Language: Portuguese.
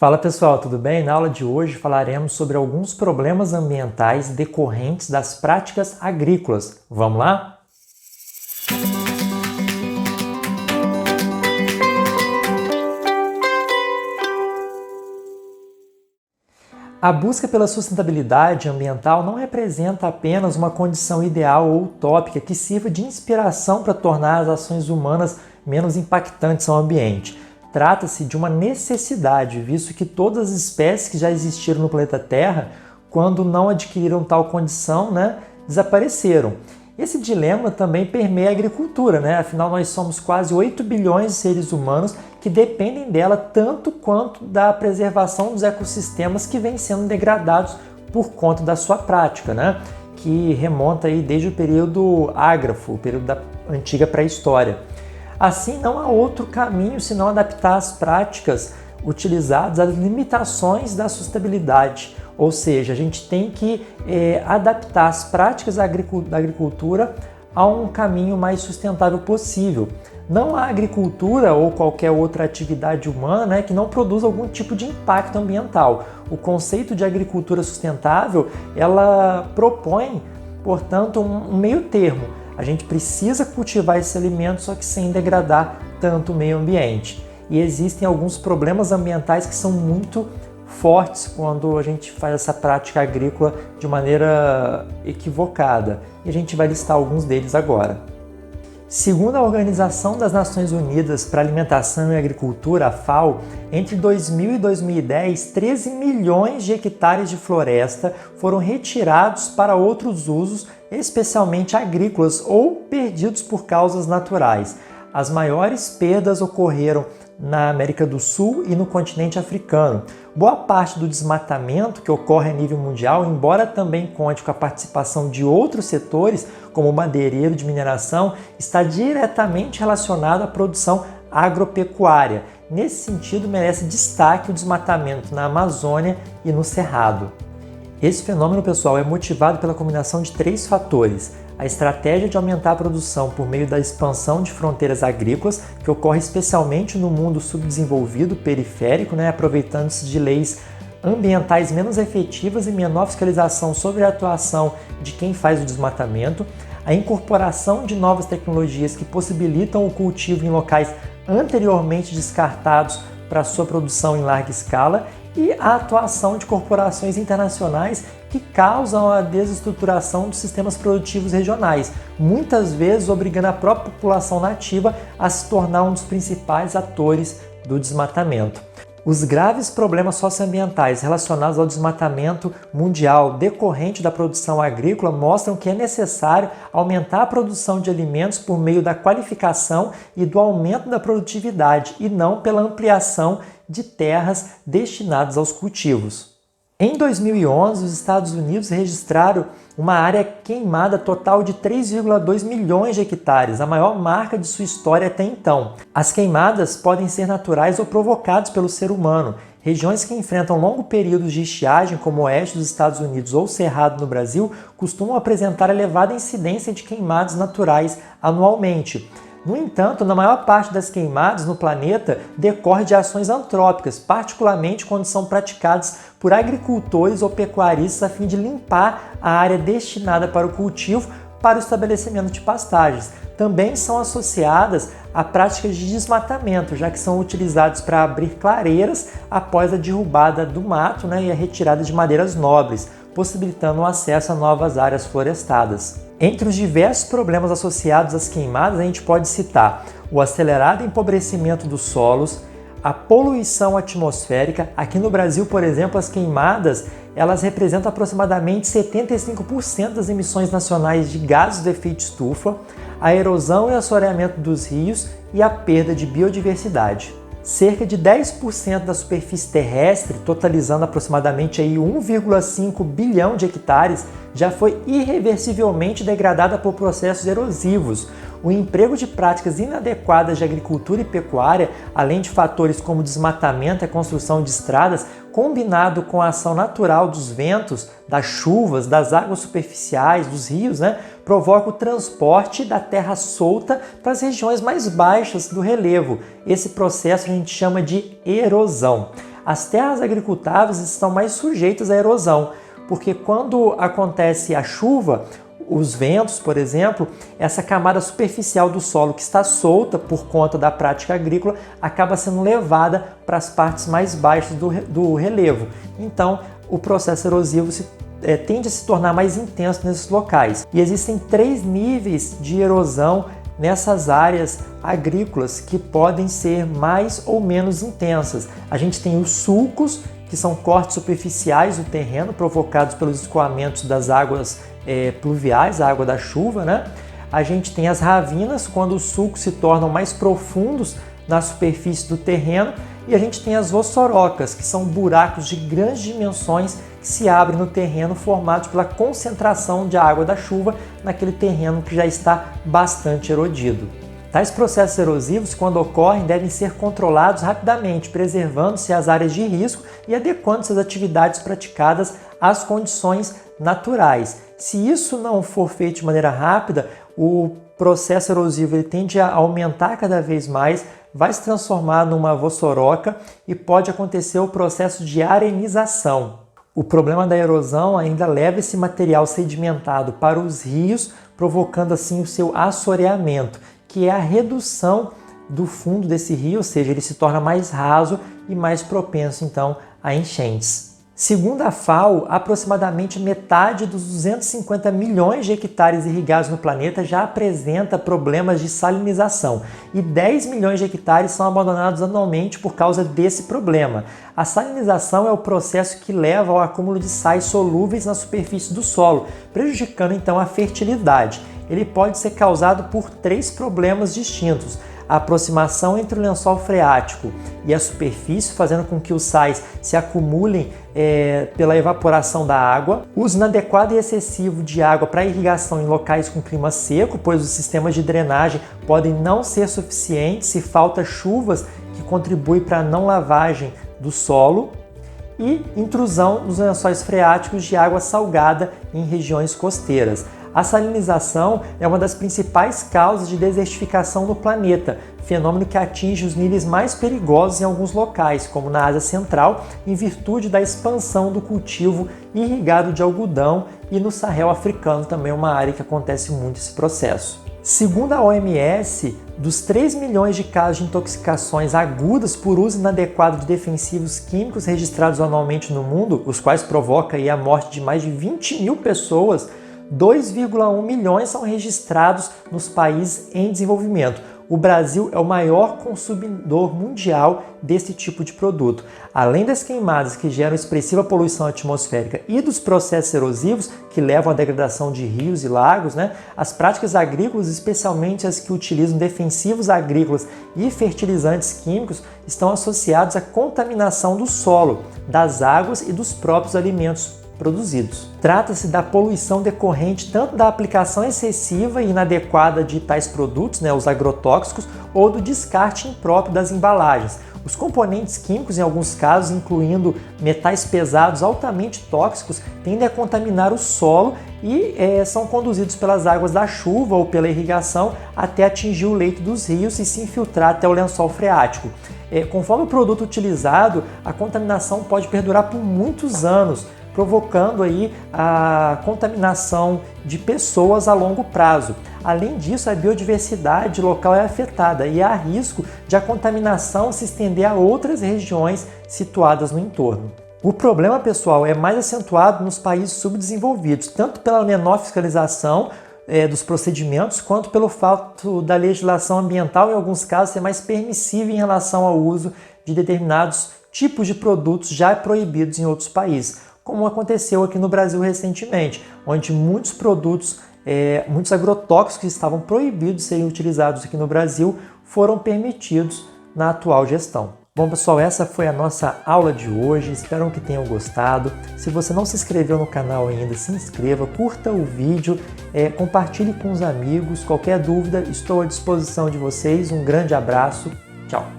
Fala pessoal, tudo bem? Na aula de hoje falaremos sobre alguns problemas ambientais decorrentes das práticas agrícolas. Vamos lá? A busca pela sustentabilidade ambiental não representa apenas uma condição ideal ou utópica que sirva de inspiração para tornar as ações humanas menos impactantes ao ambiente. Trata-se de uma necessidade, visto que todas as espécies que já existiram no planeta Terra, quando não adquiriram tal condição, desapareceram. Esse dilema também permeia a agricultura, afinal nós somos quase 8 bilhões de seres humanos que dependem dela tanto quanto da preservação dos ecossistemas que vêm sendo degradados por conta da sua prática, que remonta aí desde o período ágrafo, o período da antiga pré-história. Assim, não há outro caminho senão adaptar as práticas utilizadas às limitações da sustentabilidade. Ou seja, a gente tem que adaptar as práticas da agricultura a um caminho mais sustentável possível. Não há agricultura ou qualquer outra atividade humana que não produza algum tipo de impacto ambiental. O conceito de agricultura sustentável, ela propõe, portanto, um meio termo. A gente precisa cultivar esse alimento, só que sem degradar tanto o meio ambiente. E existem alguns problemas ambientais que são muito fortes quando a gente faz essa prática agrícola de maneira equivocada. E a gente vai listar alguns deles agora. Segundo a Organização das Nações Unidas para a Alimentação e Agricultura, a FAO, entre 2000 e 2010, 13 milhões de hectares de floresta foram retirados para outros usos, especialmente agrícolas, ou perdidos por causas naturais. As maiores perdas ocorreram na América do Sul e no continente africano. Boa parte do desmatamento que ocorre a nível mundial, embora também conte com a participação de outros setores, como o madeireiro de mineração, está diretamente relacionado à produção agropecuária. Nesse sentido, merece destaque o desmatamento na Amazônia e no Cerrado. Esse fenômeno, pessoal, é motivado pela combinação de três fatores. A estratégia de aumentar a produção por meio da expansão de fronteiras agrícolas, que ocorre especialmente no mundo subdesenvolvido, periférico, aproveitando-se de leis ambientais menos efetivas e menor fiscalização sobre a atuação de quem faz o desmatamento. A incorporação de novas tecnologias que possibilitam o cultivo em locais anteriormente descartados para sua produção em larga escala, e a atuação de corporações internacionais que causam a desestruturação dos sistemas produtivos regionais, muitas vezes obrigando a própria população nativa a se tornar um dos principais atores do desmatamento. Os graves problemas socioambientais relacionados ao desmatamento mundial decorrente da produção agrícola mostram que é necessário aumentar a produção de alimentos por meio da qualificação e do aumento da produtividade, e não pela ampliação de terras destinadas aos cultivos. Em 2011, os Estados Unidos registraram uma área queimada total de 3,2 milhões de hectares, a maior marca de sua história até então. As queimadas podem ser naturais ou provocadas pelo ser humano. Regiões que enfrentam longos períodos de estiagem, como o oeste dos Estados Unidos ou o Cerrado no Brasil, costumam apresentar elevada incidência de queimadas naturais anualmente. No entanto, na maior parte das queimadas no planeta decorre de ações antrópicas, particularmente quando são praticadas por agricultores ou pecuaristas a fim de limpar a área destinada para o cultivo para o estabelecimento de pastagens. Também são associadas a práticas de desmatamento, já que são utilizados para abrir clareiras após a derrubada do mato e a retirada de madeiras nobres, possibilitando o acesso a novas áreas florestadas. Entre os diversos problemas associados às queimadas, a gente pode citar o acelerado empobrecimento dos solos, a poluição atmosférica. Aqui no Brasil, por exemplo, as queimadas elas representam aproximadamente 75% das emissões nacionais de gases do efeito estufa, a erosão e assoreamento dos rios e a perda de biodiversidade. Cerca de 10% da superfície terrestre, totalizando aproximadamente 1,5 bilhão de hectares, já foi irreversivelmente degradada por processos erosivos. O emprego de práticas inadequadas de agricultura e pecuária, além de fatores como desmatamento e a construção de estradas, combinado com a ação natural dos ventos, das chuvas, das águas superficiais, dos rios, provoca o transporte da terra solta para as regiões mais baixas do relevo. Esse processo a gente chama de erosão. as terras agricultáveis estão mais sujeitas à erosão, porque quando acontece a chuva, os ventos, por exemplo, essa camada superficial do solo que está solta por conta da prática agrícola acaba sendo levada para as partes mais baixas do relevo. Então, o processo erosivo tende a se tornar mais intenso nesses locais. E existem 3 níveis de erosão nessas áreas agrícolas que podem ser mais ou menos intensas. A gente tem os sulcos, que são cortes superficiais do terreno provocados pelos escoamentos das águas pluviais, a água da chuva, né? A gente tem as ravinas, quando os sulcos se tornam mais profundos na superfície do terreno, e a gente tem as vossorocas, que são buracos de grandes dimensões que se abrem no terreno formados pela concentração de água da chuva naquele terreno que já está bastante erodido. Tais processos erosivos, quando ocorrem, devem ser controlados rapidamente, preservando-se as áreas de risco e adequando-se as atividades praticadas às condições naturais. Se isso não for feito de maneira rápida, o processo erosivo tende a aumentar cada vez mais, vai se transformar numa vossoroca e pode acontecer o processo de arenização. O problema da erosão ainda leva esse material sedimentado para os rios, provocando assim o seu assoreamento, que é a redução do fundo desse rio, ou seja, ele se torna mais raso e mais propenso então a enchentes. Segundo a FAO, aproximadamente metade dos 250 milhões de hectares irrigados no planeta já apresenta problemas de salinização e 10 milhões de hectares são abandonados anualmente por causa desse problema. A salinização é o processo que leva ao acúmulo de sais solúveis na superfície do solo, prejudicando então a fertilidade. Ele pode ser causado por 3 problemas distintos: a aproximação entre o lençol freático e a superfície, fazendo com que os sais se acumulem pela evaporação da água, uso inadequado e excessivo de água para irrigação em locais com clima seco, pois os sistemas de drenagem podem não ser suficientes se falta chuvas que contribuem para a não lavagem do solo, e intrusão nos lençóis freáticos de água salgada em regiões costeiras. A salinização é uma das principais causas de desertificação no planeta, fenômeno que atinge os níveis mais perigosos em alguns locais, como na Ásia Central, em virtude da expansão do cultivo irrigado de algodão, e no Sahel africano também é uma área que acontece muito esse processo. Segundo a OMS, dos 3 milhões de casos de intoxicações agudas por uso inadequado de defensivos químicos registrados anualmente no mundo, os quais provocam a morte de mais de 20 mil pessoas, 2,1 milhões são registrados nos países em desenvolvimento. O Brasil é o maior consumidor mundial desse tipo de produto. Além das queimadas que geram expressiva poluição atmosférica e dos processos erosivos que levam à degradação de rios e lagos, as práticas agrícolas, especialmente as que utilizam defensivos agrícolas e fertilizantes químicos, estão associados à contaminação do solo, das águas e dos próprios alimentos produzidos. Trata-se da poluição decorrente tanto da aplicação excessiva e inadequada de tais produtos, os agrotóxicos, ou do descarte impróprio das embalagens. Os componentes químicos, em alguns casos, incluindo metais pesados altamente tóxicos, tendem a contaminar o solo e são conduzidos pelas águas da chuva ou pela irrigação até atingir o leito dos rios e se infiltrar até o lençol freático. Conforme o produto utilizado, a contaminação pode perdurar por muitos anos, provocando aí a contaminação de pessoas a longo prazo. Além disso, a biodiversidade local é afetada e há risco de a contaminação se estender a outras regiões situadas no entorno. O problema, pessoal, é mais acentuado nos países subdesenvolvidos, tanto pela menor fiscalização dos procedimentos, quanto pelo fato da legislação ambiental, em alguns casos, ser mais permissiva em relação ao uso de determinados tipos de produtos já proibidos em outros países, como aconteceu aqui no Brasil recentemente, onde muitos produtos, muitos agrotóxicos que estavam proibidos de serem utilizados aqui no Brasil foram permitidos na atual gestão. Bom, pessoal, essa foi a nossa aula de hoje, espero que tenham gostado. Se você não se inscreveu no canal ainda, se inscreva, curta o vídeo, compartilhe com os amigos. Qualquer dúvida, estou à disposição de vocês. Um grande abraço, tchau!